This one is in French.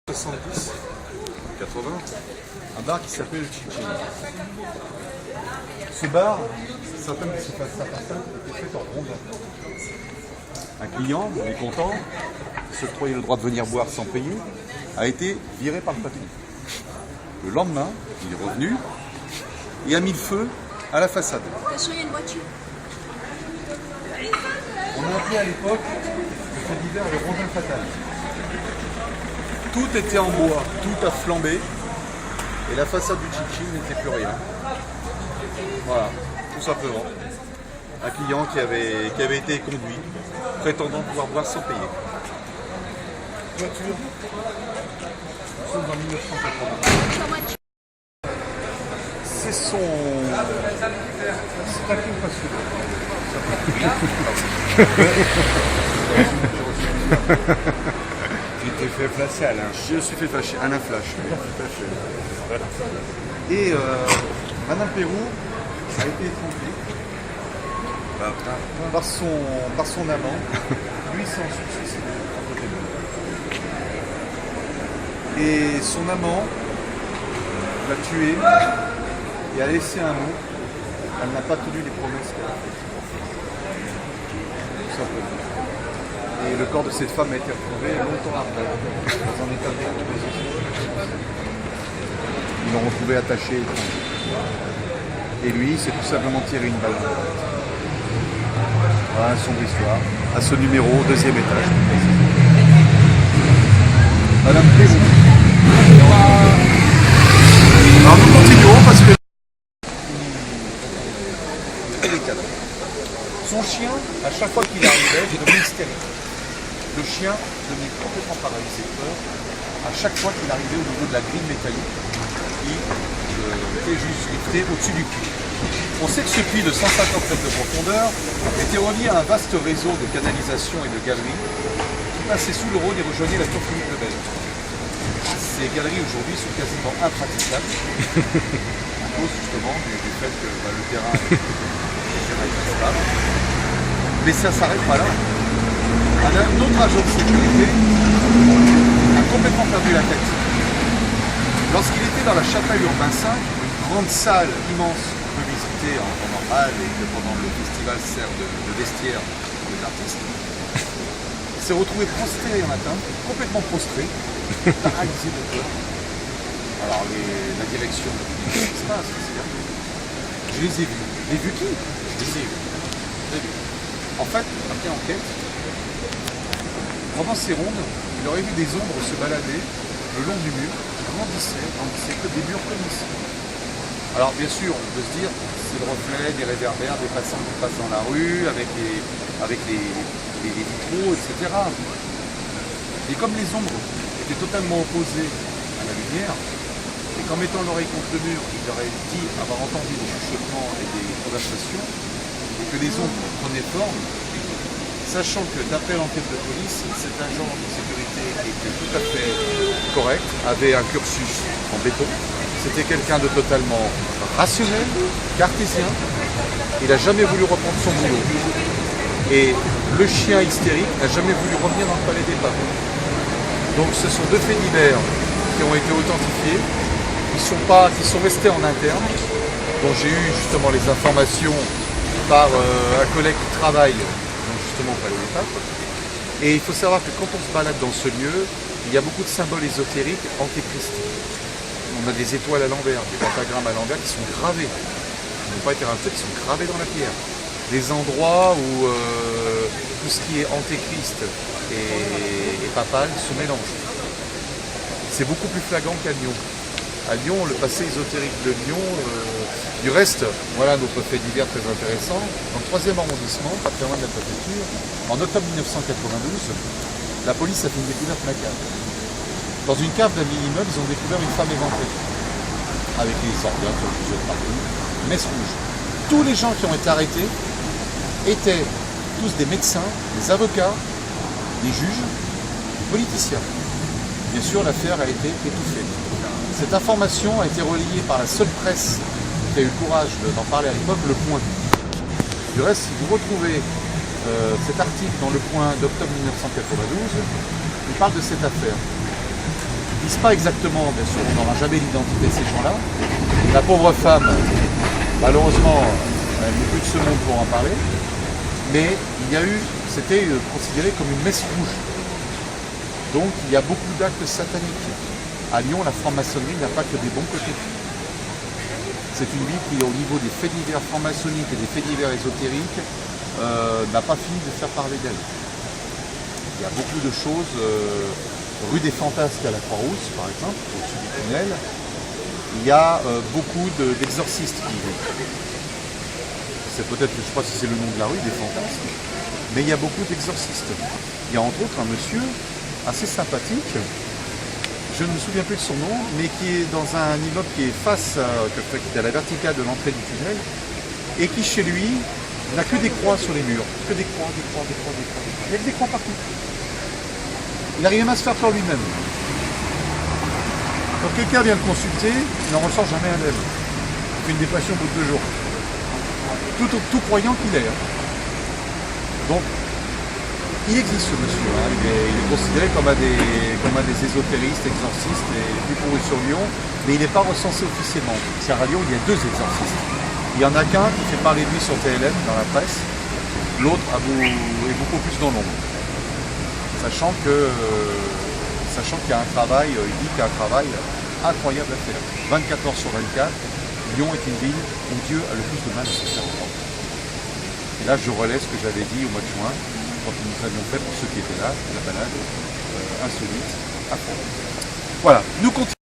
70, 80, un bar qui s'appelle le Chichi. Ce bar, certaines de ses façades étaient faites en rondin. Un client, mécontent, se croyait le droit de venir boire sans payer, a été viré par le patron. Le lendemain, il est revenu et a mis le feu à la façade. Attention, il y a une voiture. On a appelé à l'époque le fait divers le rondin fatal. Tout était en bois, tout a flambé et la façade du Chichi n'était plus rien. Voilà, tout simplement. Un client qui avait été conduit, prétendant pouvoir boire sans payer. Voiture. Nous sommes en 1980. C'est son... C'est un crime passionnel. Tu t'es fait flasher, Alain. Je me suis fait flasher, Alain Flash. Voilà. Et Madame Pérou a été étranglée par son amant. Lui s'en suicide à côté de lui. Et son amant l'a tué et a laissé un mot. Elle n'a pas tenu les promesses qu'elle a faites. Tout simplement. Et le corps de cette femme a été retrouvé longtemps après, dans un état de décomposition. Ils l'ont retrouvé attaché. Et lui, c'est tout simplement tiré une balle. Voilà une sombre histoire. À ce numéro, deuxième étage. Madame Pérou. Alors nous continuons parce que... Son chien, à chaque fois qu'il arrivait, il devenait hystérique. Le chien devenait complètement paralysé de peur à chaque fois qu'il arrivait au niveau de la grille métallique qui était juste liftée au-dessus du puits. On sait que ce puits de 150 mètres de profondeur était relié à un vaste réseau de canalisation et de galeries qui passait sous le Rhône et rejoignait la tour Philippe le Bel. Ces galeries aujourd'hui sont quasiment impraticables à cause justement du fait que le terrain est instable. Mais ça ne s'arrête pas là. Un autre agent de sécurité a complètement perdu la tête. Lorsqu'il était dans la chapelle Urbain 5, une grande salle immense qu'on peut visiter en temps normal et que pendant le festival sert de vestiaire pour les artistes, il s'est retrouvé prostré un matin, complètement prostré, paralysé de peur. Alors la direction de qu'est-ce qui se passe? Je les ai vus. Les vus qui? Je les ai vus. En fait, après enquête, pendant ces rondes, il aurait vu des ombres se balader le long du mur, qui grandissaient que des murs comme ici. Alors bien sûr, on peut se dire, c'est le reflet des réverbères, des passants qui passent dans la rue, avec les vitraux, etc. Et comme les ombres étaient totalement opposées à la lumière, et qu'en mettant l'oreille contre le mur, il aurait dit avoir entendu des chuchotements et des conversations, et que les ombres prenaient forme, sachant que d'après l'enquête de police, cet agent de sécurité qui était tout à fait correct, avait un cursus en béton. C'était quelqu'un de totalement rationnel, cartésien. Il n'a jamais voulu reprendre son boulot. Et le chien hystérique n'a jamais voulu revenir dans le palais des papes. Donc ce sont deux faits divers qui ont été authentifiés, qui sont restés en interne, dont j'ai eu justement les informations par un collègue qui travaille justement au palais des papes. Et il faut savoir que quand on se balade dans ce lieu, il y a beaucoup de symboles ésotériques antéchristiques. On a des étoiles à l'envers, des pentagrammes à l'envers qui sont gravés. Ils n'ont pas été rajoutés, qui sont gravés dans la pierre. Des endroits où tout ce qui est antéchrist et papal se mélange. C'est beaucoup plus flagrant qu'à Lyon. À Lyon, le passé ésotérique de Lyon, du reste, voilà notre fait divers très intéressant. Dans le 3e arrondissement, pas très loin de la préfecture, en octobre 1992, la police a fait une découverte macabre. Dans une cave d'un vieil immeuble, ils ont découvert une femme éventrée, avec les organes sur le partout, messe rouge. Tous les gens qui ont été arrêtés étaient tous des médecins, des avocats, des juges, des politiciens. Bien sûr, l'affaire a été étouffée. Cette information a été relayée par la seule presse qui a eu le courage d'en parler à l'époque, Le Point. Du reste, si vous retrouvez cet article dans Le Point d'octobre 1992, il parle de cette affaire. Ils ne disent pas exactement, bien sûr, on n'aura jamais l'identité de ces gens-là. La pauvre femme, malheureusement, elle n'est plus de ce monde pour en parler, mais c'était considéré comme une messe rouge. Donc il y a beaucoup d'actes sataniques. À Lyon, la franc-maçonnerie n'a pas que des bons côtés. C'est une ville qui, au niveau des faits divers franc-maçonniques et des faits divers ésotériques, n'a pas fini de faire parler d'elle. Il y a beaucoup de choses, rue des Fantasques à la Croix-Rousse, par exemple, au-dessus du tunnel, il y a beaucoup d'exorcistes qui y vont. C'est peut-être, je ne sais pas si c'est le nom de la rue, des Fantasques, mais il y a beaucoup d'exorcistes. Il y a entre autres un monsieur assez sympathique, je ne me souviens plus de son nom, mais qui est dans un immeuble qui est qui est à la verticale de l'entrée du tunnel, et qui chez lui n'a que des croix sur les murs, que des croix, des croix, des croix, des croix, des croix. Il y a que des croix partout. Il arrive même à se faire peur lui-même. Quand quelqu'un vient le consulter, il n'en ressort jamais un lèvre. Il fait une dépression au bout de 2 jours. Tout croyant qu'il est. Donc, il existe ce monsieur. Il est considéré comme un des ésotéristes, exorcistes, les plus pourris sur Lyon, mais il n'est pas recensé officiellement. Car à Lyon, il y a 2 exorcistes. Il y en a qu'un qui fait parler de lui sur TLM, dans la presse, l'autre est beaucoup plus dans l'ombre. Sachant qu'il y a un travail, il dit qu'il y a un travail incroyable à faire. 24 heures sur 24, Lyon est une ville où Dieu a le plus de mal à se faire entendre. Et là, je relais ce que j'avais dit au mois de juin, quand nous avions fait, pour ceux qui étaient là, la balade insolite à Provence. Voilà, nous continuons.